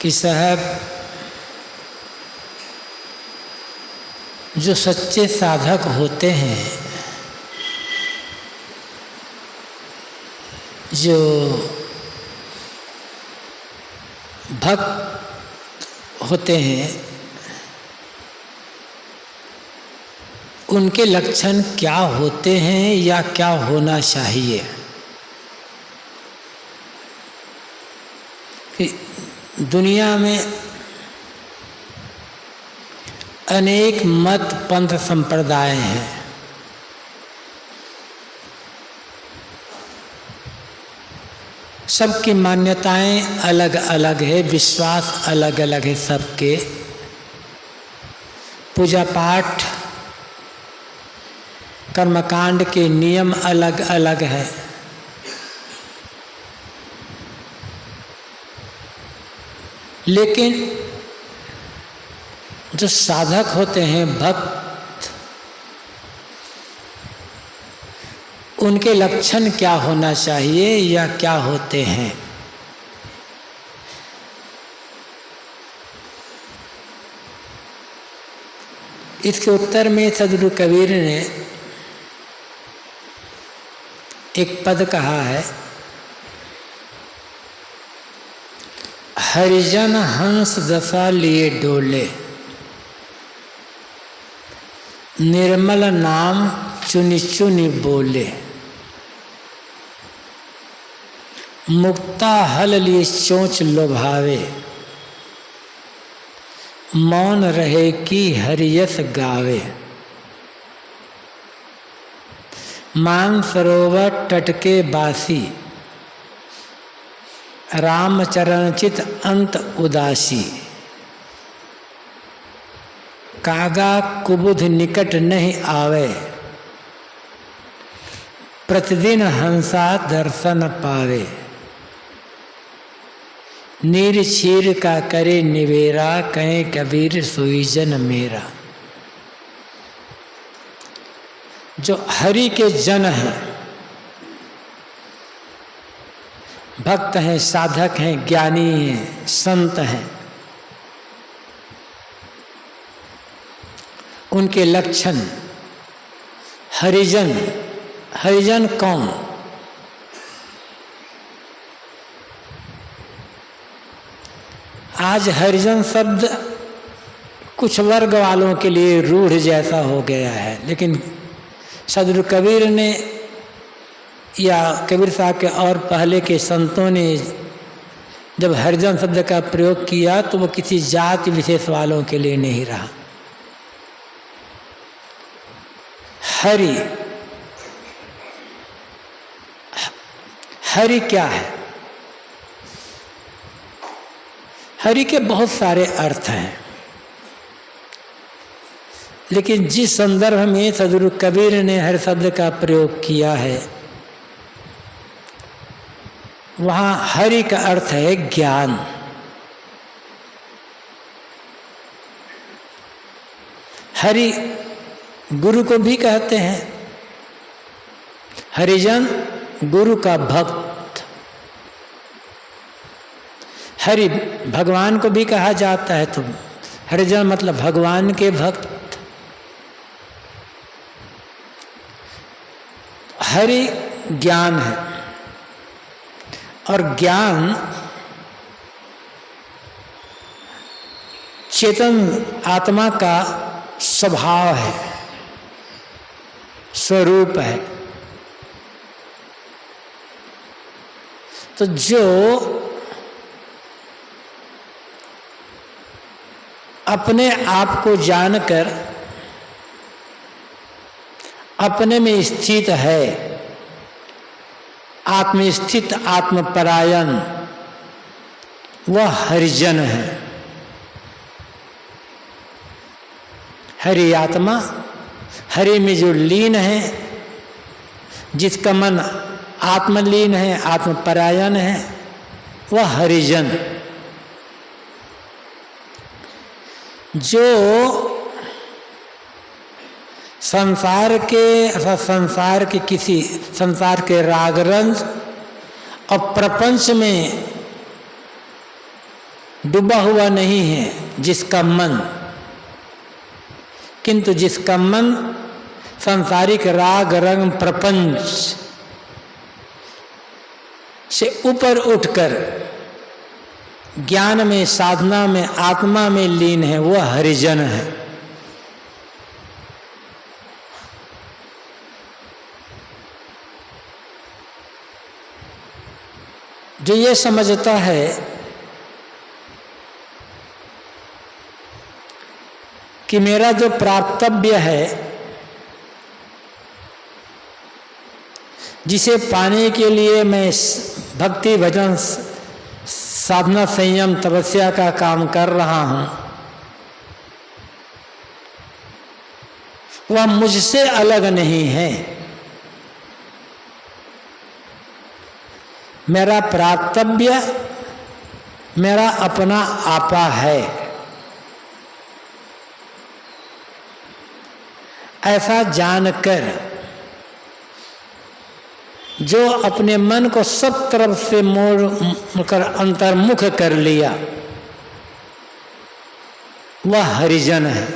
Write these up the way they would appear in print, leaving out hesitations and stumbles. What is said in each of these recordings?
कि साहब जो सच्चे साधक होते हैं, जो भक्त होते हैं, उनके लक्षण क्या होते हैं या क्या होना चाहिए। कि दुनिया में अनेक मत पंथ संप्रदाय हैं। सबकी मान्यताएं अलग अलग है, विश्वास अलग अलग है सबके, पूजा पाठ कर्मकांड के नियम अलग अलग है। लेकिन जो साधक होते हैं, भक्त, उनके लक्षण क्या होना चाहिए या क्या होते हैं। इसके उत्तर में सद्गुरु कबीर ने एक पद कहा है, हरिजन हंस दशा लिए डोले, निर्मल नाम चुनी चुनी बोले, मुक्ता हल लिए चोंच लोभावे, मौन रहे कि हरियस गावे, मान सरोवर टटके बासी, रामचरणचित अंत उदासी, कागा कुबुध निकट नहीं आवे, प्रतिदिन हंसा दर्शन पावे, नीर क्षीर का करे निवेरा, कहे कबीर सोई जन मेरा। जो हरि के जन हैं, भक्त हैं, साधक हैं, ज्ञानी हैं, संत हैं, उनके लक्षण हरिजन। हरिजन कौन? आज हरिजन शब्द कुछ वर्ग वालों के लिए रूढ़ जैसा हो गया है, लेकिन सद्गुरु कबीर ने या कबीर साहब के और पहले के संतों ने जब हरिजन शब्द का प्रयोग किया तो वो किसी जाति विशेष वालों के लिए नहीं रहा। हरि, हरि क्या है? हरि के बहुत सारे अर्थ हैं, लेकिन जिस संदर्भ में सद्गुरु कबीर ने हरि शब्द का प्रयोग किया है, वहाँ हरि का अर्थ है ज्ञान। हरि गुरु को भी कहते हैं। हरिजन गुरु का भक्त। हरि भगवान को भी कहा जाता है, तो हरिजन मतलब भगवान के भक्त। हरि ज्ञान है, और ज्ञान चेतन आत्मा का स्वभाव है, स्वरूप है। तो जो अपने आप को जानकर अपने में स्थित है, आत्मस्थित आत्मपरायण, वह हरिजन है। हरि आत्मा, हरि में जो लीन है, जिसका मन आत्मलीन है, आत्मपरायण है, वह हरिजन। जो संसार के राग रंज और प्रपंच में डूबा हुआ नहीं है जिसका मन, किंतु जिसका मन सांसारिक राग रंग प्रपंच से ऊपर उठकर ज्ञान में, साधना में, आत्मा में लीन है, वह हरिजन है। जो ये समझता है कि मेरा जो प्राप्तव्य है, जिसे पाने के लिए मैं भक्ति भजन साधना संयम तपस्या का काम कर रहा हूं, वह मुझसे अलग नहीं है। मेरा प्राप्तव्य मेरा अपना आपा है। ऐसा जानकर जो अपने मन को सब तरफ से मोड़कर अंतर्मुख कर लिया, वह हरिजन है।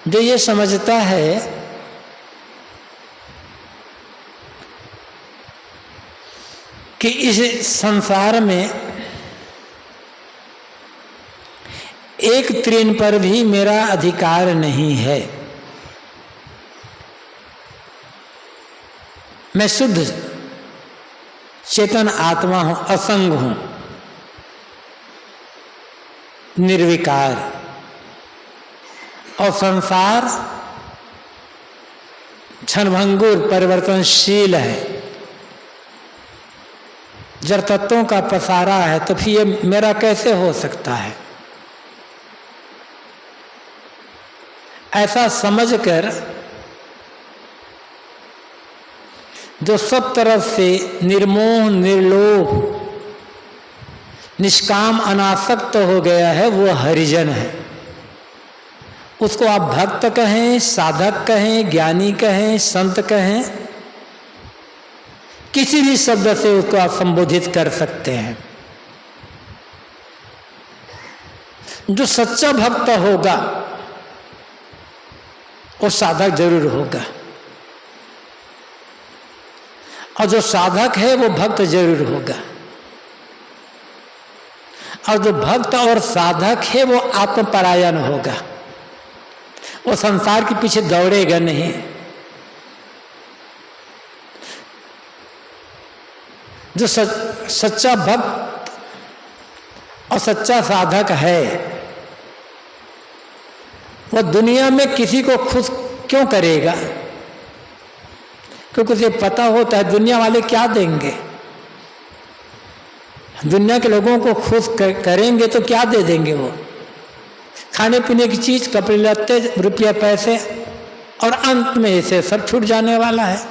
जो ये समझता है कि इस संसार में एक तृण पर भी मेरा अधिकार नहीं है, मैं शुद्ध चेतन आत्मा हूं, असंग हूं, निर्विकार, और संसार क्षणभंगुर परिवर्तनशील है, जड़ तत्वों का पसारा है, तो फिर ये मेरा कैसे हो सकता है? ऐसा समझकर जो सब तरफ से निर्मोह, निर्लोभ, निष्काम, अनासक्त हो गया है, वो हरिजन है। उसको आप भक्त कहें, साधक कहें, ज्ञानी कहें, संत कहें, किसी भी शब्द से उसको आप संबोधित कर सकते हैं। जो सच्चा भक्त होगा वो साधक जरूर होगा, और जो साधक है वो भक्त जरूर होगा, और जो भक्त और साधक है वो आत्मपरायण होगा, वो संसार के पीछे दौड़ेगा नहीं। जो सच्चा भक्त और सच्चा साधक है, वह दुनिया में किसी को खुश क्यों करेगा? क्योंकि उसे पता होता है दुनिया वाले क्या देंगे। दुनिया के लोगों को खुश करेंगे तो क्या दे देंगे? वो खाने पीने की चीज, कपड़े लत्ते, रुपया पैसे, और अंत में इसे सब छूट जाने वाला है।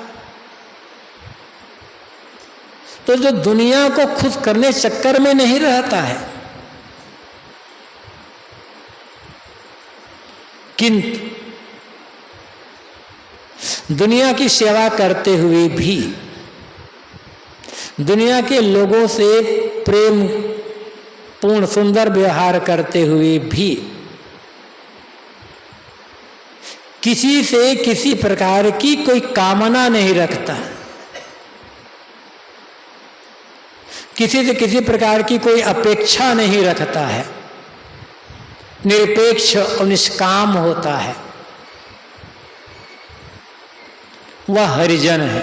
तो जो दुनिया को खुश करने चक्कर में नहीं रहता है, किंतु दुनिया की सेवा करते हुए भी, दुनिया के लोगों से प्रेम पूर्ण सुंदर व्यवहार करते हुए भी, किसी से किसी प्रकार की कोई कामना नहीं रखता, किसी से किसी प्रकार की कोई अपेक्षा नहीं रखता है, निरपेक्ष और निष्काम होता है, वह हरिजन है।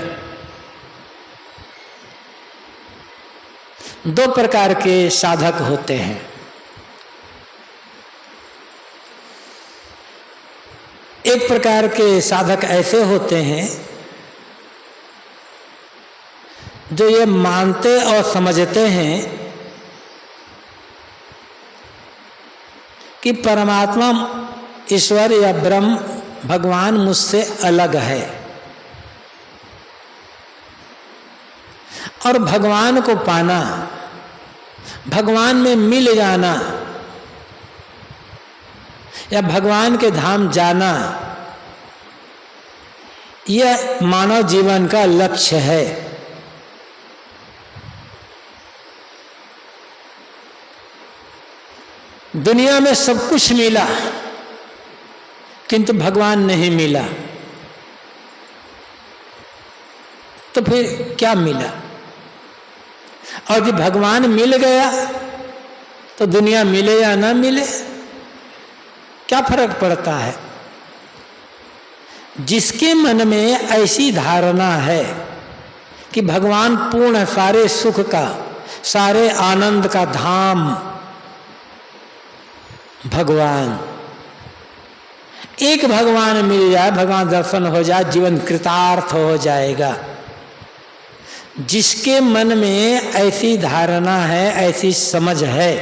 दो प्रकार के साधक होते हैं। एक प्रकार के साधक ऐसे होते हैं जो ये मानते और समझते हैं कि परमात्मा, ईश्वर या ब्रह्म, भगवान मुझसे अलग है, और भगवान को पाना, भगवान में मिल जाना या भगवान के धाम जाना, यह मानव जीवन का लक्ष्य है। दुनिया में सब कुछ मिला किंतु भगवान नहीं मिला, तो फिर क्या मिला? और यदि भगवान मिल गया तो दुनिया मिले या ना मिले क्या फर्क पड़ता है? जिसके मन में ऐसी धारणा है कि भगवान पूर्ण सारे सुख का, सारे आनंद का धाम भगवान, एक भगवान मिल जाए, भगवान दर्शन हो जाए, जीवन कृतार्थ हो जाएगा। जिसके मन में ऐसी धारणा है, ऐसी समझ है,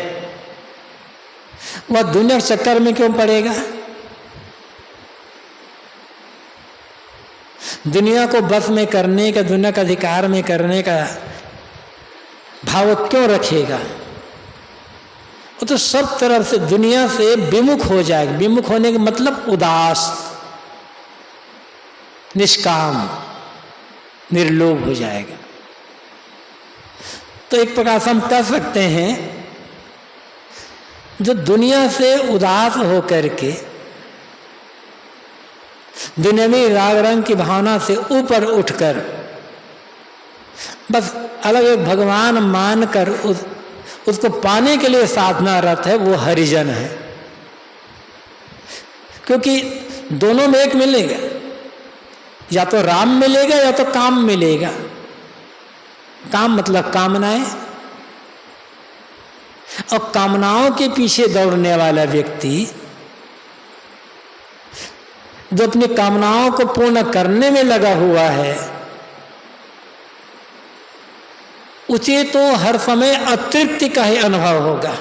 वह दुनिया के चक्कर में क्यों पड़ेगा? दुनिया को बस में करने का, दुनिया का अधिकार में करने का भाव क्यों रखेगा? वो तो सब तरफ से दुनिया से विमुख हो जाएगा। विमुख होने का मतलब उदास, निष्काम, निर्लोभ हो जाएगा। तो एक प्रकार से हम कह सकते हैं, जो दुनिया से उदास होकर के दुनियावी राग रंग की भावना से ऊपर उठकर बस अलग एक भगवान मानकर उसको पाने के लिए साधनारत है, वो हरिजन है। क्योंकि दोनों में एक मिलेगा, या तो राम मिलेगा या तो काम मिलेगा। काम मतलब कामनाएं, और कामनाओं के पीछे दौड़ने वाला व्यक्ति जो अपनी कामनाओं को पूर्ण करने में लगा हुआ है, उसे तो हर समय अतृप्ति का ही अनुभव होगा।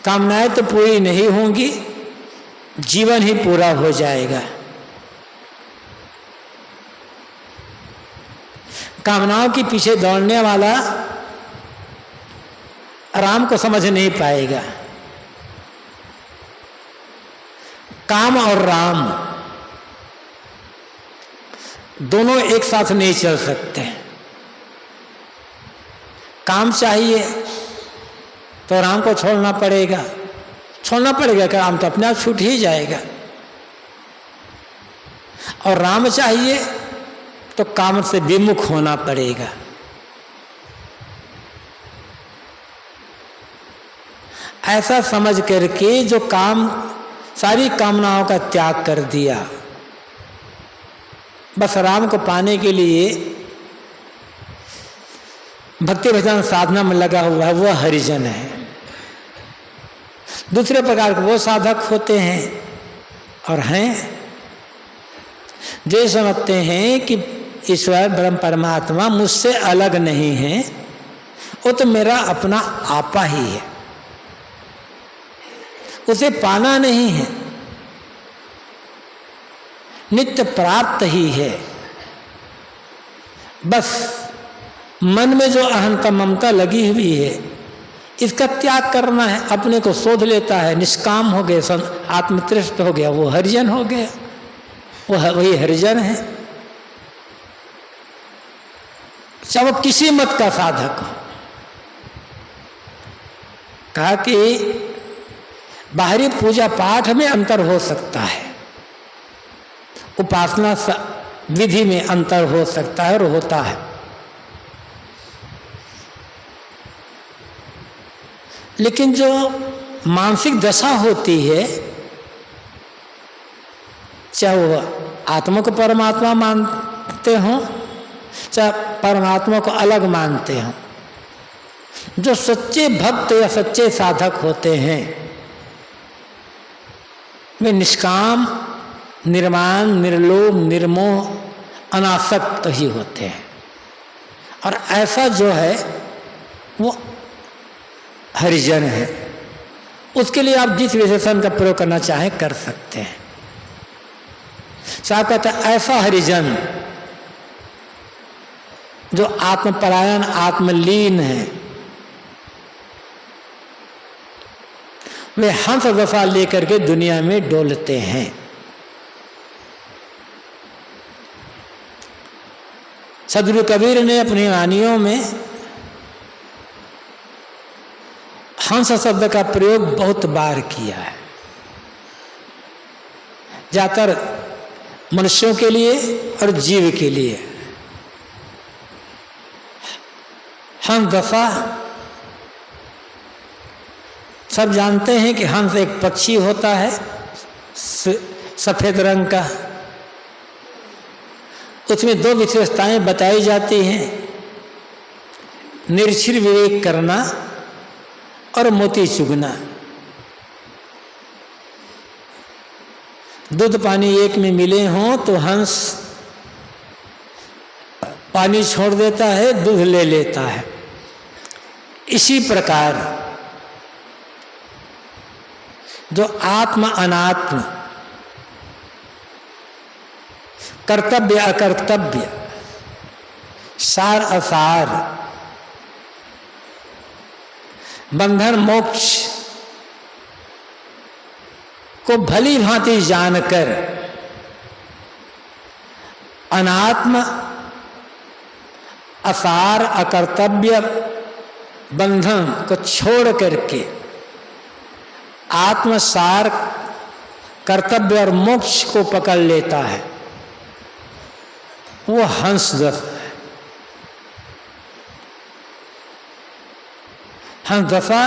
कामनाएं तो पूरी नहीं होंगी, जीवन ही पूरा हो जाएगा। कामनाओं के पीछे दौड़ने वाला राम को समझ नहीं पाएगा। काम और राम दोनों एक साथ नहीं चल सकते। काम चाहिए तो राम को छोड़ना पड़ेगा, कि राम तो अपने आप छूट ही जाएगा। और राम चाहिए तो काम से विमुख होना पड़ेगा। ऐसा समझ करके जो काम, सारी कामनाओं का त्याग कर दिया, बस राम को पाने के लिए भक्ति भजन साधना में लगा हुआ है, वह हरिजन है। दूसरे प्रकार के वो साधक होते हैं और हैं जो समझते हैं कि ईश्वर ब्रह्म परमात्मा मुझसे अलग नहीं है, वो तो मेरा अपना आपा ही है, उसे पाना नहीं है, नित्य प्राप्त ही है। बस मन में जो अहंता ममता लगी हुई है, इसका त्याग करना है। अपने को शोध लेता है, निष्काम हो गए, आत्मतृष्ट हो गया, वो हरिजन हो गया, वही हरिजन है। चाहे वो किसी मत का साधक हो। कहा कि बाहरी पूजा पाठ में अंतर हो सकता है, उपासना विधि में अंतर हो सकता है और होता है, लेकिन जो मानसिक दशा होती है, चाहे वो आत्मा को परमात्मा मानते हों, चाहे परमात्मा को अलग मानते हों, जो सच्चे भक्त या सच्चे साधक होते हैं, वे निष्काम, निर्माण, निर्लोभ, निर्मोह, अनासक्त ही होते हैं। और ऐसा जो है वो हरिजन है। उसके लिए आप जिस विशेषण का प्रयोग करना चाहें कर सकते हैं। साहब कहता है ऐसा हरिजन जो आत्मपरायण, आत्मलीन है, वे हंस दशा लेकर के दुनिया में डोलते हैं। सदगुरु कबीर ने अपनी वानियों में हंस शब्द का प्रयोग बहुत बार किया है, ज्यादातर मनुष्यों के लिए और जीव के लिए। हंस दशा सब जानते हैं कि हंस एक पक्षी होता है सफेद रंग का। उसमें दो विशेषताएं बताई जाती हैं, निरक्षर विवेक करना और मोती चुगना। दूध पानी एक में मिले हों तो हंस पानी छोड़ देता है, दूध ले लेता है। इसी प्रकार जो आत्म अनात्म, कर्तव्य अकर्तव्य, सार असार, बंधन मोक्ष को भली भांति जानकर अनात्म, असार, अकर्तव्य, बंधन को छोड़ करके आत्मसार, कर्तव्य और मोक्ष को पकड़ लेता है, वो हंस दशा है। हंस दशा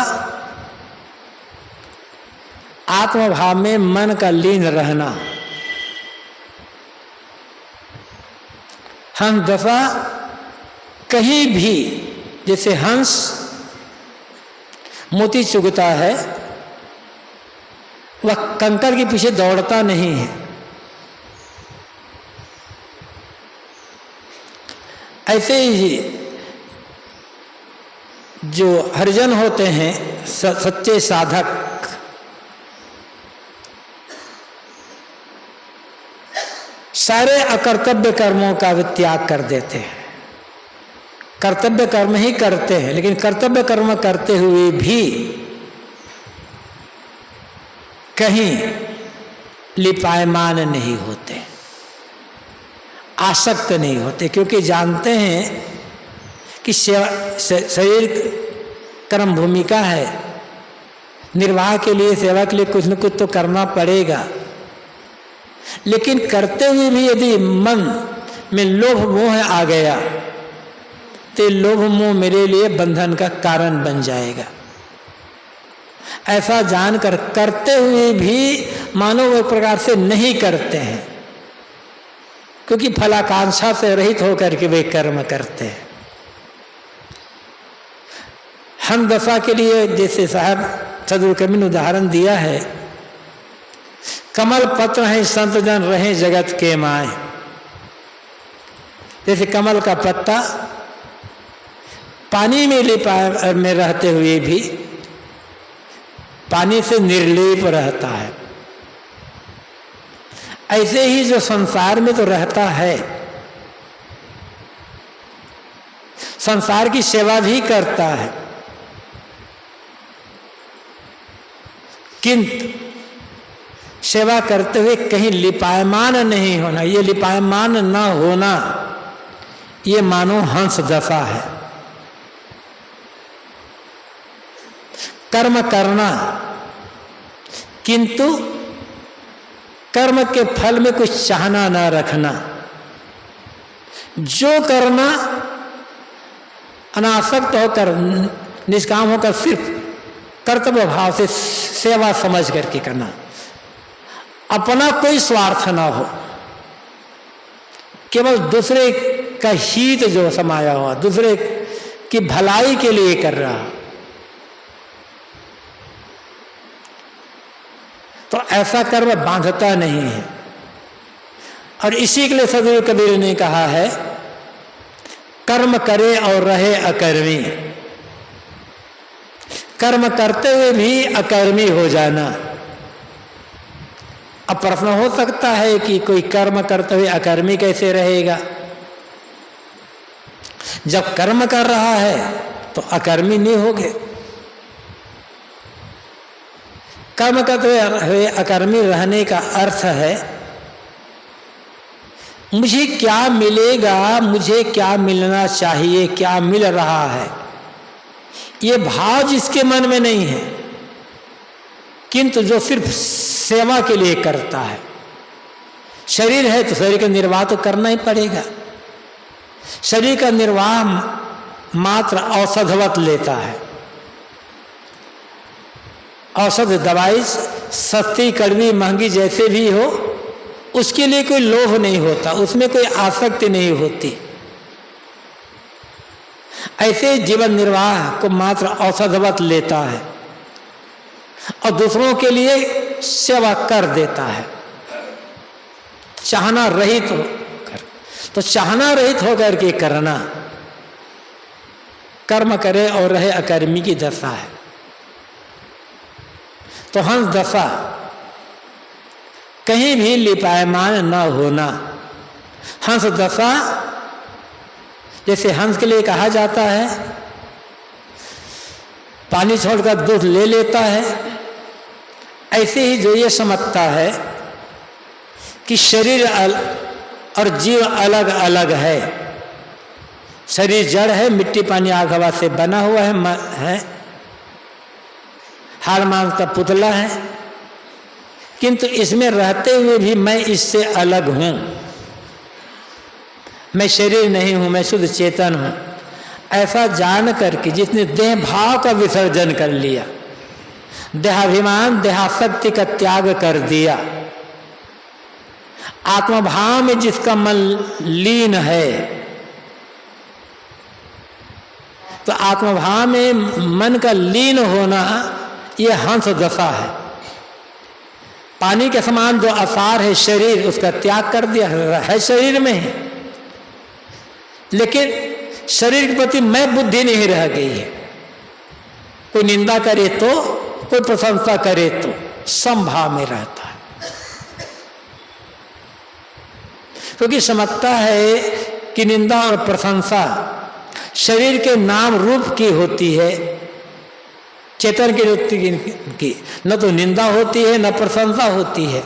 आत्मभाव में मन का लीन रहना। हंस दशा कहीं भी, जैसे हंस मोती चुगता है, वह कंकर के पीछे दौड़ता नहीं है। ऐसे ही जो हरिजन होते हैं, सच्चे साधक, सारे अकर्तव्य कर्मों का भी त्याग कर देते हैं। कर्तव्य कर्म ही करते हैं, लेकिन कर्तव्य कर्म करते हुए भी कहीं लिपायमान नहीं होते, आसक्त नहीं होते, क्योंकि जानते हैं कि शरीर कर्म भूमिका है, निर्वाह के लिए, सेवा के लिए कुछ न कुछ तो करना पड़ेगा। लेकिन करते हुए भी यदि मन में लोभ मोह आ गया तो लोभ मोह मेरे लिए बंधन का कारण बन जाएगा। ऐसा जानकर करते हुए भी मानव एक प्रकार से नहीं करते हैं, क्योंकि फलाकांक्षा से रहित होकर के वे कर्म करते हैं। हम दशा के लिए जैसे साहब सदगुरु कबीर ने उदाहरण दिया है, कमल पत्र हैं संत जन रहे जगत के माए। जैसे कमल का पत्ता पानी में लिपा में रहते हुए भी पानी से निर्लेप रहता है, ऐसे ही जो संसार में तो रहता है, संसार की सेवा भी करता है, किंतु सेवा करते हुए कहीं लिपायमान नहीं होना। ये लिपायमान न होना, ये मानो हंस दशा है। कर्म करना, किंतु कर्म के फल में कुछ चाहना न रखना, जो करना अनासक्त होकर, निष्काम होकर, सिर्फ कर्तव्य भाव से सेवा समझ करके करना, अपना कोई स्वार्थ ना हो, केवल दूसरे का हित जो समाया हुआ, दूसरे की भलाई के लिए कर रहा, तो ऐसा कर्म बांधता नहीं है। और इसी के लिए सदगुरु कबीर ने कहा है, कर्म करे और रहे अकर्मी। कर्म करते हुए भी अकर्मी हो जाना। अब प्रश्न हो सकता है कि कोई कर्म करते हुए अकर्मी कैसे रहेगा? जब कर्म कर रहा है तो अकर्मी नहीं होगे। कर्म करते हुए अकर्मी रहने का अर्थ है, मुझे क्या मिलेगा, मुझे क्या मिलना चाहिए, क्या मिल रहा है, ये भाव जिसके मन में नहीं है, किंतु जो सिर्फ सेवा के लिए करता है, शरीर है तो शरीर का निर्वाह तो करना ही पड़ेगा, शरीर का निर्वाह मात्र औषधवत लेता है। औषध दवाई सस्ती कड़वी महंगी जैसे भी हो, उसके लिए कोई लोभ नहीं होता, उसमें कोई आसक्ति नहीं होती। ऐसे जीवन निर्वाह को मात्र औषधवत लेता है और दूसरों के लिए सेवा कर देता है, चाहना रहित होकर। तो चाहना रहित होकर के करना, कर्म करे और रहे अकर्मी की दशा है। तो हंस दशा कहीं भी लिपायमान न होना। हंस दशा जैसे हंस के लिए कहा जाता है पानी छोड़कर दूध ले लेता है, ऐसे ही जो ये समझता है कि शरीर और जीव अलग अलग है, शरीर जड़ है, मिट्टी पानी आग हवा से बना हुआ है, हाड़ मांस का पुतला है, किंतु इसमें रहते हुए भी मैं इससे अलग हूं, मैं शरीर नहीं हूं, मैं शुद्ध चेतन हूं। ऐसा जान करके जिसने देह भाव का विसर्जन कर लिया, देहाभिमान देहासक्ति का त्याग कर दिया, आत्मभाव में जिसका मन लीन है, तो आत्मभाव में मन का लीन होना ये हंस दशा है। पानी के समान जो आसार है शरीर, उसका त्याग कर दिया है, शरीर में है, लेकिन शरीर के प्रति मैं बुद्धि नहीं रह गई है। कोई निंदा करे तो, कोई प्रशंसा करे तो, समभाव में रहता है, क्योंकि समझता है कि निंदा और प्रशंसा शरीर के नाम रूप की होती है, चेतन की वृत्ति की न तो निंदा होती है न प्रशंसा होती है।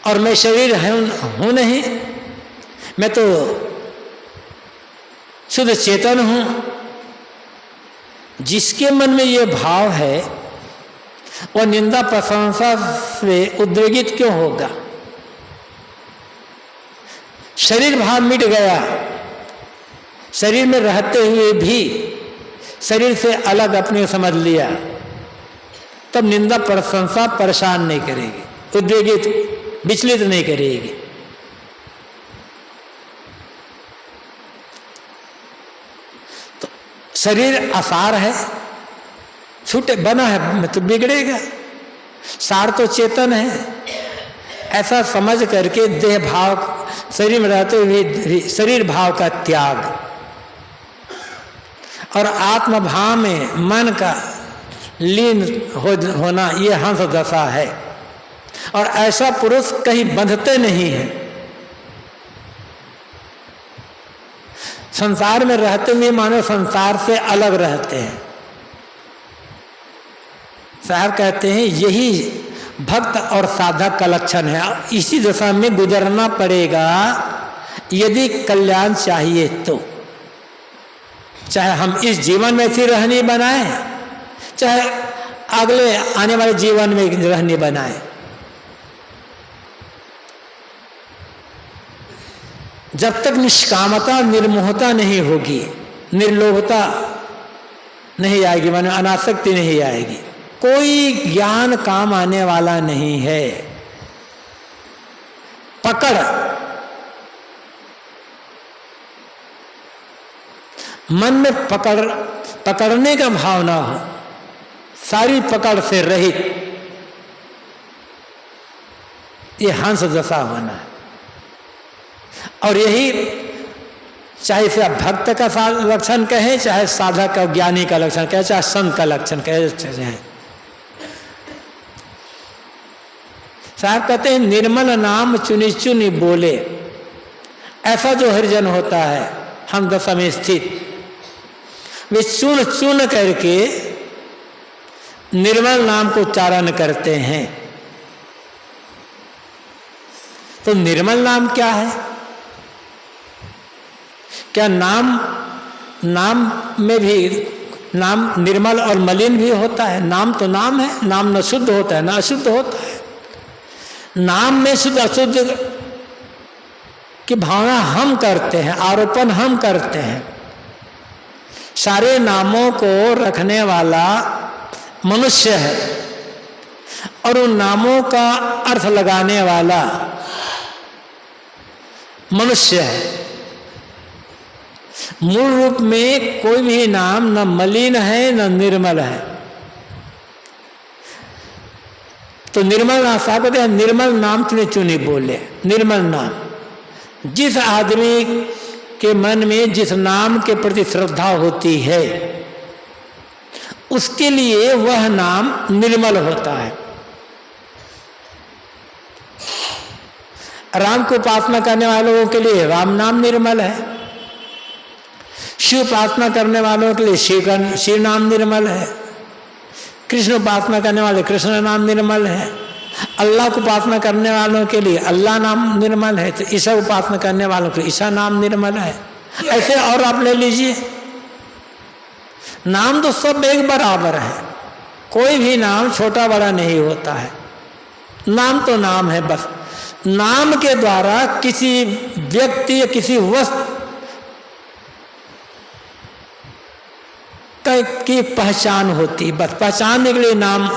और मैं शरीर हूं नहीं, मैं तो शुद्ध चेतन हूं। जिसके मन में ये भाव है वह निंदा प्रशंसा से उद्वेगित क्यों होगा? शरीर भाव मिट गया, शरीर में रहते हुए भी शरीर से अलग अपने समझ लिया, तब निंदा प्रशंसा परेशान नहीं करेगी, उद्वेगित विचलित नहीं करेगी। तो शरीर आसार है, छूटे बना है तो बिगड़ेगा, सार तो चेतन है। ऐसा समझ करके देह भाव, शरीर में रहते हुए शरीर भाव का त्याग और आत्म भाव में मन का लीन होना, ये हंस दशा है। और ऐसा पुरुष कहीं बंधते नहीं है। संसार में रहते हुए मानो संसार से अलग रहते हैं। साहब कहते हैं यही भक्त और साधक का लक्षण है। इसी दशा में गुजरना पड़ेगा यदि कल्याण चाहिए तो। चाहे हम इस जीवन में ऐसी रहनी बनाए, चाहे अगले आने वाले जीवन में रहनी बनाए। जब तक निष्कामता निर्मोहता नहीं होगी, निर्लोभता नहीं आएगी, मानो अनासक्ति नहीं आएगी, कोई ज्ञान काम आने वाला नहीं है। पकड़, मन में पकड़ने का भाव ना हो, सारी पकड़ से रहित, ये हंस दशा होना है। और यही चाहे इसे भक्त का लक्षण कहे, चाहे साधक का ज्ञानी का लक्षण कहे, चाहे संत का लक्षण कहे। साहब कहते हैं निर्मल नाम चुनी चुनी बोले। ऐसा जो हरिजन होता है हम दशा में स्थित, वे चुन चुन करके निर्मल नाम को उच्चारण करते हैं। तो निर्मल नाम क्या है? क्या नाम में भी नाम निर्मल और मलिन भी होता है। नाम तो नाम है, नाम न शुद्ध होता है न अशुद्ध होता है। नाम में शुद्ध अशुद्ध की भावना हम करते हैं, आरोपण हम करते हैं। सारे नामों को रखने वाला मनुष्य है और उन नामों का अर्थ लगाने वाला मनुष्य है। मूल रूप में कोई भी नाम न मलिन है न निर्मल है। तो निर्मल नाम साहब कहते हैं, निर्मल नाम तूने चुनी बोले। निर्मल नाम जिस आदमी के मन में जिस नाम के प्रति श्रद्धा होती है उसके लिए वह नाम निर्मल होता है। राम को उपासना करने वालों के लिए राम नाम निर्मल है। शिव उपासना करने वालों के लिए शिव नाम निर्मल है। कृष्ण उपासना करने वाले कृष्ण नाम निर्मल है। अल्लाह को उपासना करने वालों के लिए अल्लाह नाम निर्मल है। तो ईसा उपासना करने वालों के लिए ईसा नाम निर्मल है। ऐसे और आप ले लीजिए, नाम तो सब एक बराबर है। कोई भी नाम छोटा बड़ा नहीं होता है। नाम तो नाम है बस। नाम के द्वारा किसी व्यक्ति या किसी वस्तु की पहचान होती है। बस पहचानने के लिए नाम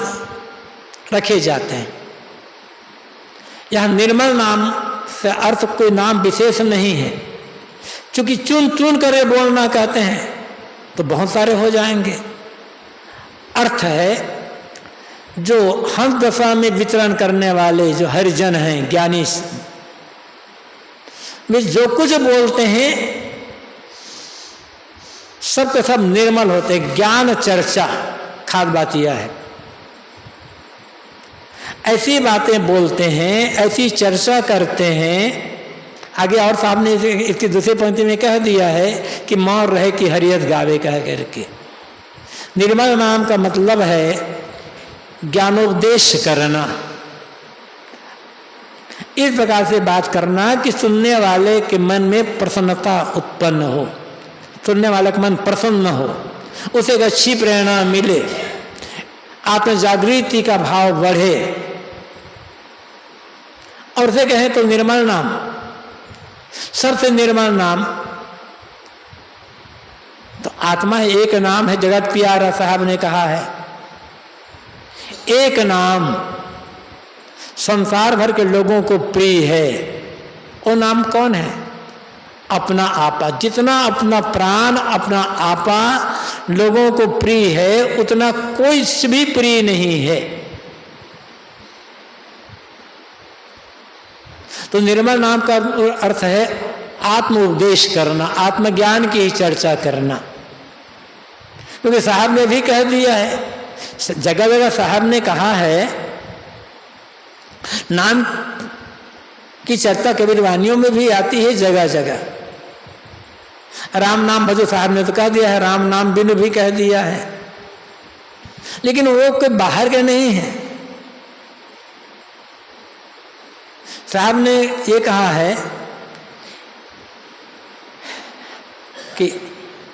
रखे जाते हैं। यह निर्मल नाम से अर्थ कोई नाम विशेष नहीं है। क्योंकि चुन चुन कर बोलना कहते हैं तो बहुत सारे हो जाएंगे। अर्थ है जो हंस दशा में विचरण करने वाले जो हरिजन हैं, ज्ञानी, वे जो कुछ बोलते हैं सब के सब निर्मल होते हैं। ज्ञान चर्चा खास बात यह है। ऐसी बातें बोलते हैं, ऐसी चर्चा करते हैं। आगे और साहब ने इसकी दूसरी पंक्ति में कह दिया है कि मौन रहे कि हरियत गावे कह करके। निर्मल नाम का मतलब है ज्ञानोपदेश करना, इस प्रकार से बात करना कि सुनने वाले के मन में प्रसन्नता उत्पन्न हो, सुनने वाले का मन प्रसन्न हो, उसे एक अच्छी प्रेरणा मिले, आत्म जागृति का भाव बढ़े। और उसे कहें तो निर्मल नाम, सबसे निर्मल नाम तो आत्मा एक नाम है। जगत प्यारा साहब ने कहा है एक नाम संसार भर के लोगों को प्रिय है। वो नाम कौन है? अपना आपा। जितना अपना प्राण, अपना आपा लोगों को प्रिय है उतना कोई भी प्रिय नहीं है। तो निर्मल नाम का अर्थ है आत्म उपदेश करना, आत्मज्ञान की चर्चा करना। क्योंकि साहब ने भी कह दिया है, जगह जगह साहब ने कहा है, नाम की चर्चा कबीर वानियों में भी आती है जगह जगह। राम नाम भजो साहब ने तो कह दिया है, राम नाम बिनु भी कह दिया है, लेकिन वो कोई बाहर के नहीं है। साहब ने ये कहा है कि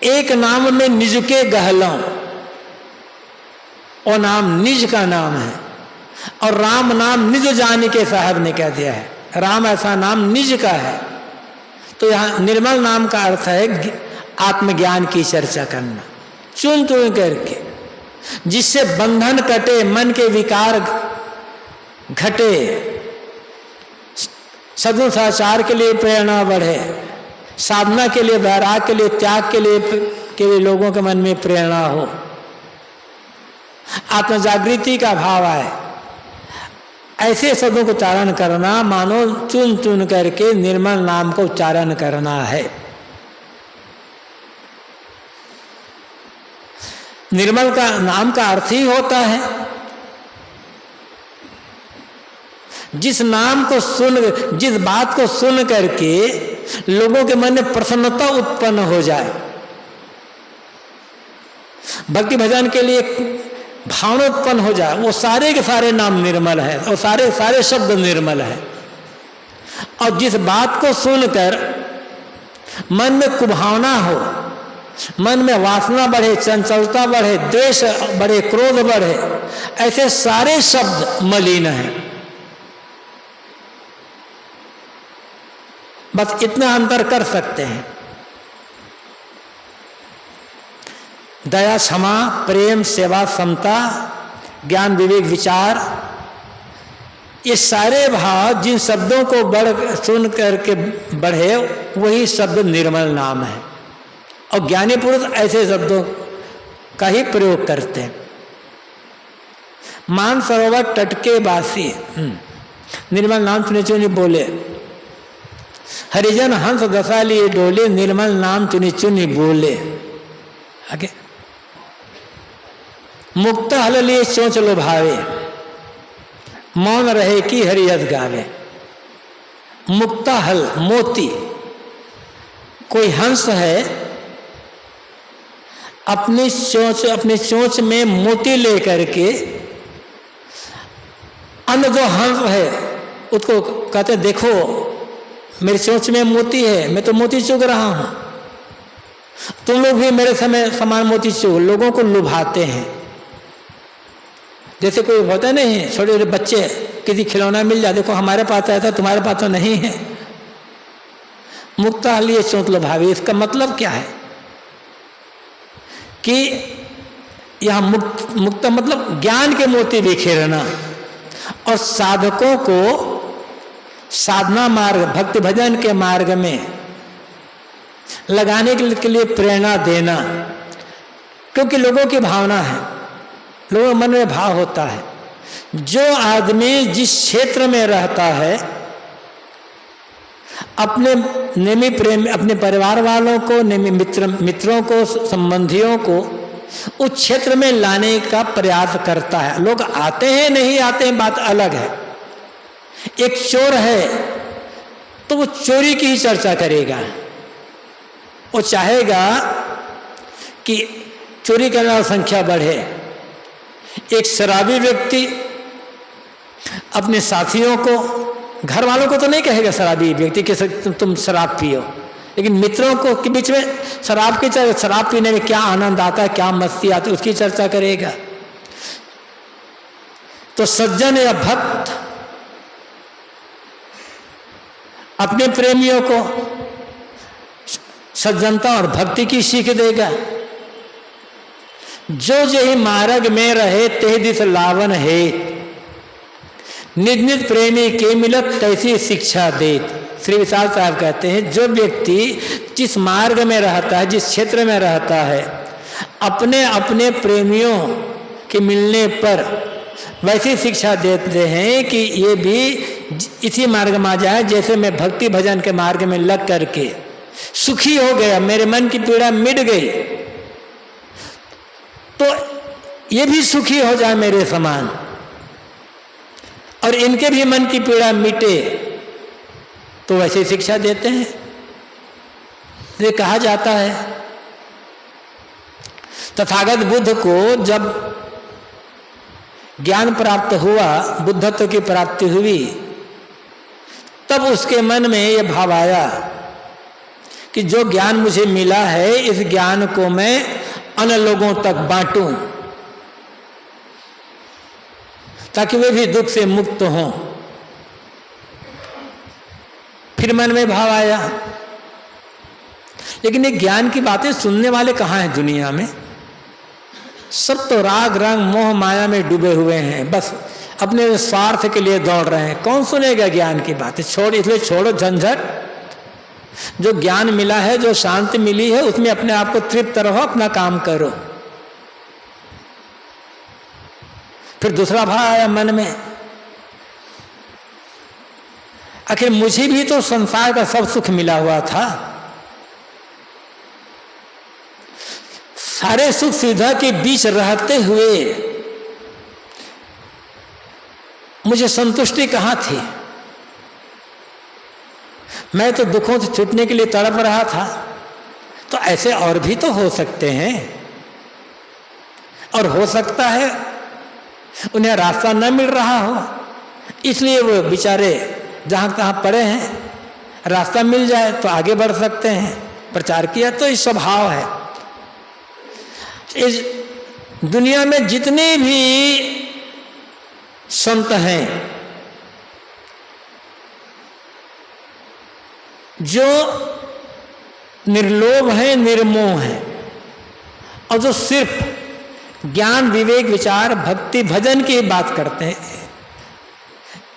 एक नाम में निज के गहलों, वो नाम निज का नाम है। और राम नाम निज जान के साहब ने कह दिया है, राम ऐसा नाम निज का है। तो यहाँ निर्मल नाम का अर्थ है आत्मज्ञान की चर्चा करना, चुन चुन करके, जिससे बंधन कटे, मन के विकार घटे, सद्गुण सदाचार के लिए प्रेरणा बढ़े, साधना के लिए, वैराग के लिए, त्याग के लिए लोगों के मन में प्रेरणा हो, आत्म जागृति का भाव आए। ऐसे शब्दों को उच्चारण करना मानो चुन चुन करके निर्मल नाम को उच्चारण करना है। निर्मल का नाम का अर्थ ही होता है जिस नाम को सुन, जिस बात को सुन करके लोगों के मन में प्रसन्नता उत्पन्न हो जाए। भक्ति भजन के लिए भावना उत्पन्न हो जाए, वो सारे के सारे नाम निर्मल है और सारे सारे शब्द निर्मल है। और जिस बात को सुनकर मन में कुभावना हो, मन में वासना बढ़े, चंचलता बढ़े, द्वेष बढ़े, क्रोध बढ़े, ऐसे सारे शब्द मलिन हैं। बस इतना अंतर कर सकते हैं। दया, क्षमा, प्रेम, सेवा, समता, ज्ञान, विवेक, विचार, ये सारे भाव जिन शब्दों को सुन करके बढ़े, वही शब्द निर्मल नाम है। और ज्ञानी पुरुष ऐसे शब्दों का ही प्रयोग करते हैं। मानसरोवर तट के वासी निर्मल नाम चुने चुनी बोले, हरिजन हंस दशा लिए डोले, निर्मल नाम चुनी चुनी बोले। आगे मुक्त हल लिए चोंच लो भावे, मौन रहे कि हरियत गावे। मुक्ता हल मोती, कोई हंस है अपनी चोंच में मोती लेकर के, अन्य जो हंस है उसको कहते देखो मेरी चोंच में मोती है, मैं तो मोती चुग रहा हूं, तुम लोग भी मेरे समय समान मोती चुग, लोगों को लुभाते हैं। जैसे कोई होता नहीं, छोटे छोटे बच्चे किसी खिलौना मिल जाए, देखो हमारे पास आया था, तुम्हारे पास तो नहीं है। मुक्ता लिए चोंच लो भावी, इसका मतलब क्या है कि यह मुक्त मतलब ज्ञान के मोती बिखेरना और साधकों को साधना मार्ग, भक्ति भजन के मार्ग में लगाने के लिए प्रेरणा देना। क्योंकि लोगों की भावना है, लोगों के मन में भाव होता है। जो आदमी जिस क्षेत्र में रहता है, अपने नेमी प्रेम, अपने परिवार वालों को, नेमी मित्रों को, संबंधियों को उस क्षेत्र में लाने का प्रयास करता है। लोग आते हैं नहीं आते हैं बात अलग है। एक चोर है तो वो चोरी की ही चर्चा करेगा, वो चाहेगा कि चोरी करने वाली संख्या बढ़े। एक शराबी व्यक्ति अपने साथियों को, घर वालों को तो नहीं कहेगा शराबी व्यक्ति कि तुम शराब पियो, लेकिन मित्रों को के बीच में शराब पीने में क्या आनंद आता है, क्या मस्ती आती है, उसकी चर्चा करेगा। तो सज्जन या भक्त अपने प्रेमियों को सज्जनता और भक्ति की सीख देगा। जो जही मार्ग में रहे तेह दिस लावन है, निज निज प्रेमी के मिलत तैसी शिक्षा देत। श्री विशाल साहब कहते हैं, जो व्यक्ति जिस मार्ग में रहता है, जिस क्षेत्र में रहता है, अपने अपने प्रेमियों के मिलने पर वैसी शिक्षा देते हैं कि ये भी इसी मार्ग में आ जाए जैसे मैं भक्ति भजन के मार्ग में लग करके सुखी हो गया, मेरे मन की पीड़ा मिट गई, तो ये भी सुखी हो जाए मेरे समान और इनके भी मन की पीड़ा मिटे। तो वैसे शिक्षा देते हैं। ये कहा जाता है तथागत बुद्ध को जब ज्ञान प्राप्त हुआ, बुद्धत्व की प्राप्ति हुई, तब उसके मन में यह भाव आया कि जो ज्ञान मुझे मिला है, इस ज्ञान को मैं अन्य लोगों तक बांटूं ताकि वे भी दुख से मुक्त हों। फिर मन में भाव आया, लेकिन ये ज्ञान की बातें सुनने वाले कहाँ हैं दुनिया में? सब तो राग रंग मोह माया में डूबे हुए हैं, बस अपने स्वार्थ के लिए दौड़ रहे हैं। कौन सुनेगा ज्ञान की बातें? इसलिए छोड़ो झंझट। जो ज्ञान मिला है, जो शांति मिली है, उसमें अपने आप को तृप्त रहो, अपना काम करो। फिर दूसरा भाव आया मन में, आखिर मुझे भी तो संसार का सब सुख मिला हुआ था, सारे सुख सुविधा के बीच रहते हुए मुझे संतुष्टि कहाँ थी? मैं तो दुखों से छूटने के लिए तड़प रहा था। तो ऐसे और भी तो हो सकते हैं, और हो सकता है उन्हें रास्ता न मिल रहा हो, इसलिए वो बेचारे जहाँ तहाँ पड़े हैं। रास्ता मिल जाए तो आगे बढ़ सकते हैं। प्रचार किया तो ये स्वभाव है, इस दुनिया में जितने भी संत हैं जो निर्लोभ हैं, निर्मोह हैं, और जो सिर्फ ज्ञान विवेक विचार भक्ति भजन की बात करते हैं।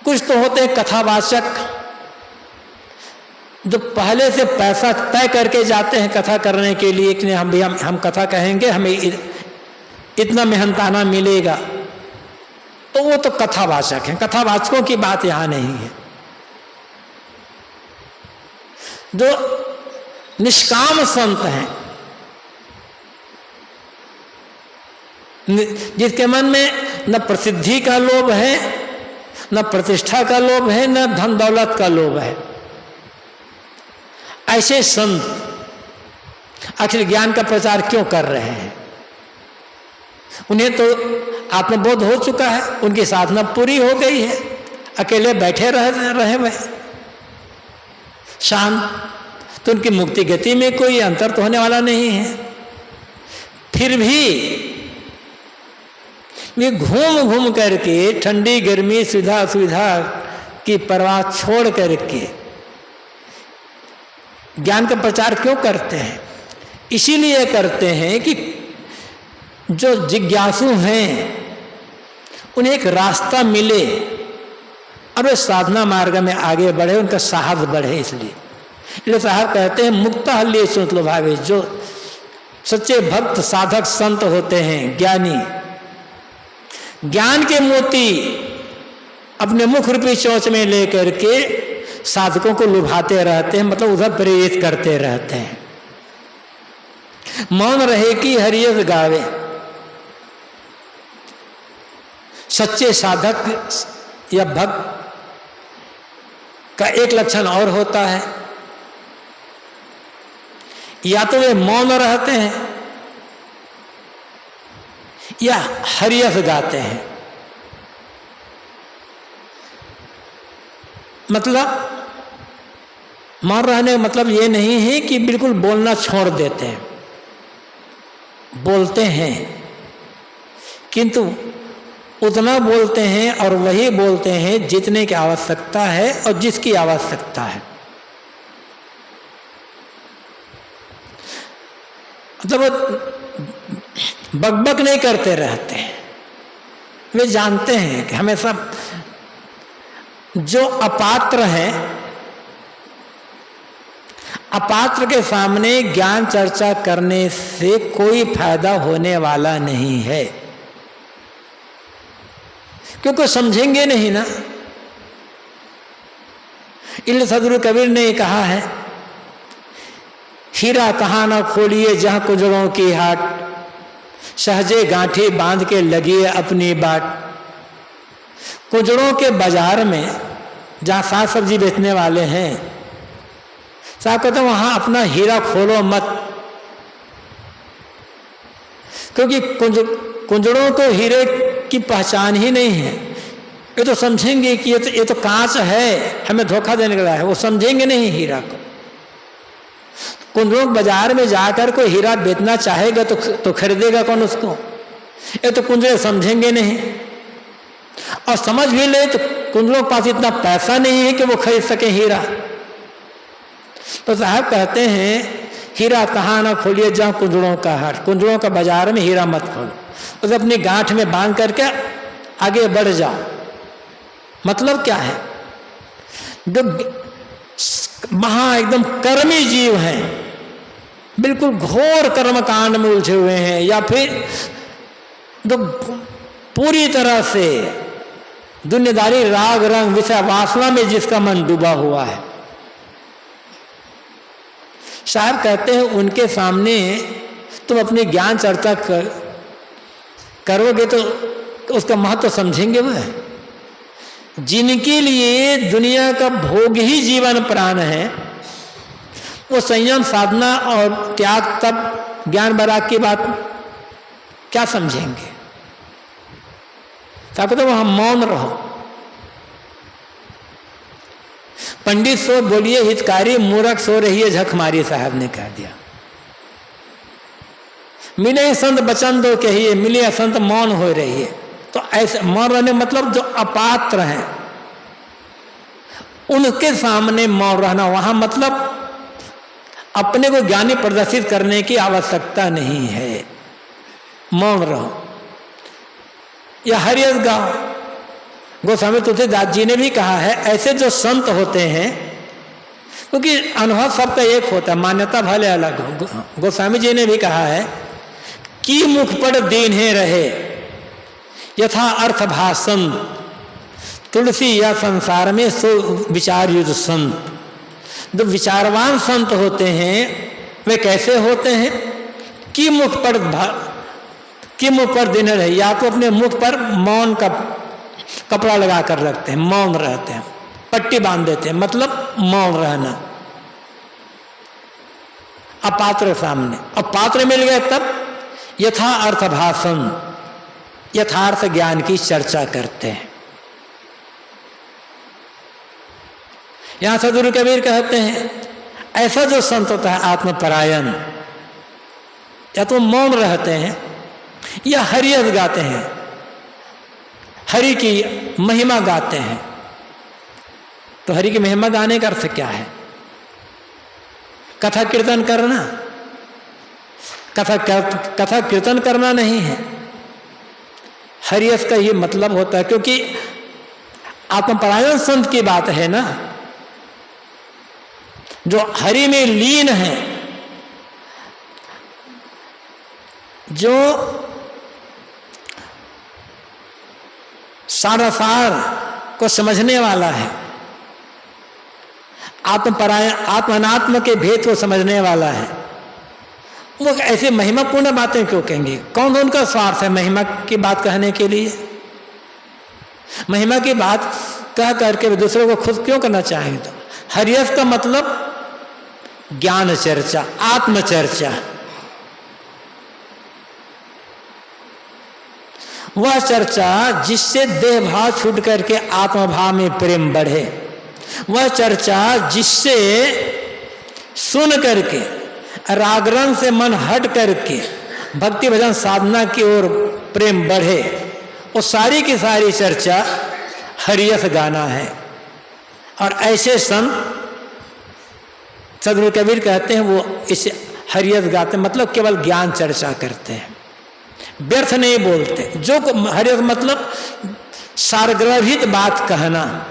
कुछ तो होते हैं कथावाचक, जो पहले से पैसा तय करके जाते हैं कथा करने के लिए कि हम कथा कहेंगे, हमें इतना मेहनताना मिलेगा, तो वो तो कथावाचक हैं। कथावाचकों की बात यहां नहीं है। जो निष्काम संत हैं, जिसके मन में न प्रसिद्धि का लोभ है, न प्रतिष्ठा का लोभ है, न धन दौलत का लोभ है, ऐसे संत आखिर ज्ञान का प्रचार क्यों कर रहे हैं? उन्हें तो आत्मबोध हो चुका है, उनकी साधना पूरी हो गई है, अकेले बैठे रहे वह शांत, तो उनकी मुक्ति गति में कोई अंतर तो होने वाला नहीं है। फिर भी वे घूम घूम करके ठंडी गर्मी सुविधा असुविधा की परवाह छोड़ करके ज्ञान का प्रचार क्यों करते हैं? इसीलिए करते हैं कि जो जिज्ञासु हैं उन्हें एक रास्ता मिले और वे साधना मार्ग में आगे बढ़े, उनका साहस बढ़े। इसलिए साहब कहते हैं मुक्ता हल्ली सुत लो भावे, जो सच्चे भक्त साधक संत होते हैं, ज्ञानी, ज्ञान के मोती अपने मुख रूपी चोंच में लेकर के साधकों को लुभाते रहते हैं, मतलब उधर प्रेरित करते रहते हैं। मौन रहे कि हरियस गावे, सच्चे साधक या भक्त का एक लक्षण और होता है, या तो वे मौन रहते हैं या हरियस गाते हैं। मतलब मौन रहने का मतलब ये नहीं है कि बिल्कुल बोलना छोड़ देते हैं, बोलते हैं, किंतु उतना बोलते हैं और वही बोलते हैं जितने की आवश्यकता है और जिसकी आवश्यकता है। मतलब बकबक नहीं करते रहते हैं। वे जानते हैं कि हमेशा जो अपात्र हैं, अपात्र के सामने ज्ञान चर्चा करने से कोई फायदा होने वाला नहीं है, क्योंकि समझेंगे नहीं ना। इसलिए सदगुरु कबीर ने कहा है, हीरा कहाँ न खोलिए जहां कुजड़ों की हाट, सहजे गांठी बांध के लगिए अपनी बाट। कुजड़ों के बाजार में जहाँ साग सब्जी बेचने वाले हैं, साहब कहते हैं वहाँ अपना हीरा खोलो मत, क्योंकि कुंजड़ों को हीरे की पहचान ही नहीं है। ये तो समझेंगे कि ये तो कांच है, हमें धोखा देने का है, वो समझेंगे नहीं हीरा को। कुंजड़ों बाजार में जाकर कोई हीरा बेचना चाहेगा तो खरीदेगा कौन उसको? ये तो कुंजड़े समझेंगे नहीं, और समझ भी ले तो कुंजड़ों के पास इतना पैसा नहीं है कि वो खरीद सके हीरा। तो साहब कहते हैं हीरा कहाँ ना खोलिए जहाँ कुंजड़ों का हाट, कुंजड़ों का बाजार में हीरा मत खोलो, उसे अपनी गांठ में बांध करके आगे बढ़ जाओ। मतलब क्या है? जो महा एकदम कर्मी जीव हैं, बिल्कुल घोर कर्मकांड में उलझे हुए हैं, या फिर जो पूरी तरह से दुनियादारी राग रंग विषय वासना में जिसका मन डूबा हुआ है, साहब कहते हैं उनके सामने तुम अपनी ज्ञान चर्चा करोगे तो उसका महत्व समझेंगे वह। जिनके लिए दुनिया का भोग ही जीवन प्राण है, वो संयम साधना और त्याग तब ज्ञान वैराग्य की बात क्या समझेंगे? ताकि तो वहां मौन रहो। पंडित सो बोलिए हितकारी, मूर्ख सो रही है झक मारी, साहब ने कह दिया। मिले संत वचन दो कहिए, मिले संत मौन हो रही है। तो ऐसे मौन रहने मतलब जो अपात्र हैं उनके सामने मौन रहना, वहां मतलब अपने को ज्ञानी प्रदर्शित करने की आवश्यकता नहीं है, मौन रहो या हरियत गाओ। गोस्वामी तुलसीदास जी ने भी कहा है ऐसे जो संत होते हैं, क्योंकि अनुभव सबका एक होता है, मान्यता भले अलग हो। गोस्वामी जी ने भी कहा है कि मुख पर दीन्हे रहे यथा अर्थ भाषण, तुलसी या संसार में सो विचार युद्ध संत। जो विचारवान संत होते हैं वे कैसे होते हैं? कि मुख पर दिन रहे, या तो अपने मुख पर मौन का कपड़ा लगा कर रखते हैं, मौन रहते हैं, पट्टी बांध देते हैं, मतलब मौन रहना। अपात्र सामने, अब पात्र मिल गए तब यथा अर्थ भाषण, यथार्थ ज्ञान की चर्चा करते हैं। यहां सदगुरु कबीर कहते हैं ऐसा जो संत होता है आत्मपरायण, या तो मौन रहते हैं या हरियत गाते हैं, हरि की महिमा गाते हैं। तो हरि की महिमा गाने का अर्थ क्या है? कथा कीर्तन करना, कथा कीर्तन करना नहीं है। हरियत का ये मतलब होता है, क्योंकि आत्मपरायण संत की बात है ना, जो हरि में लीन है, जो सारासार को समझने वाला है, आत्मनात्म के भेद को समझने वाला है, वो ऐसे महिमापूर्ण बातें क्यों कहेंगे? कौन उनका स्वार्थ है महिमा की बात कहने के लिए? महिमा की बात कह करके वे दूसरों को खुद क्यों करना चाहेंगे? तो हरियत का मतलब ज्ञान चर्चा, आत्मचर्चा, वह चर्चा जिससे देह भाव छूट करके आत्मभाव में प्रेम बढ़े, वह चर्चा जिससे सुन करके रागरंग से मन हट करके भक्ति भजन साधना की ओर प्रेम बढ़े, वो सारी की सारी चर्चा हरियत गाना है। और ऐसे संत सदगुरु कबीर कहते हैं वो इसे हरियत गाते, मतलब केवल ज्ञान चर्चा करते हैं, व्यर्थ नहीं बोलते। जो हरियत मतलब सारगर्भित बात कहना,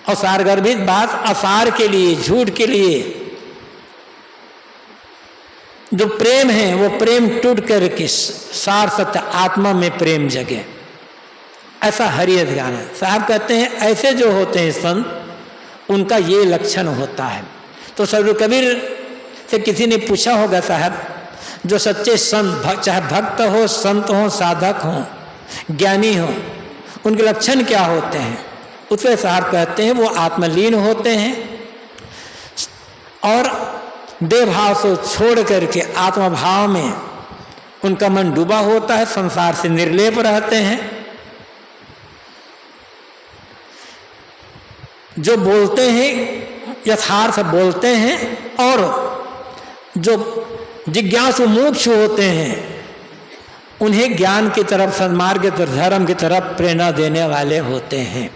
और सारगर्भित बात असार के लिए, झूठ के लिए। जो प्रेम है वो प्रेम टूट करके सार सत्य आत्मा में प्रेम जगे, ऐसा हरियत गाना। साहब कहते हैं ऐसे जो होते हैं संत, उनका ये लक्षण होता है। तो सदगुरु कबीर से किसी ने पूछा होगा, साहब जो सच्चे संत, चाहे भक्त हो, संत हो, साधक हो, ज्ञानी हो, उनके लक्षण क्या होते हैं? उससे साहब कहते हैं वो आत्मलीन होते हैं और देह भाव से छोड़ करके आत्मभाव में उनका मन डूबा होता है, संसार से निर्लेप रहते हैं। जो बोलते हैं यथार्थ बोलते हैं, और जो जिज्ञासु मोक्ष होते हैं उन्हें ज्ञान की तरफ, सन्मार्ग की तरफ, धर्म की तरफ प्रेरणा देने वाले होते हैं।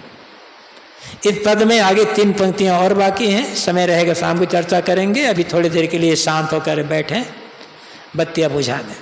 इस पद में आगे 3 पंक्तियां और बाकी हैं, समय रहेगा शाम को चर्चा करेंगे। अभी थोड़ी देर के लिए शांत होकर बैठें, बत्तियां बुझा दें।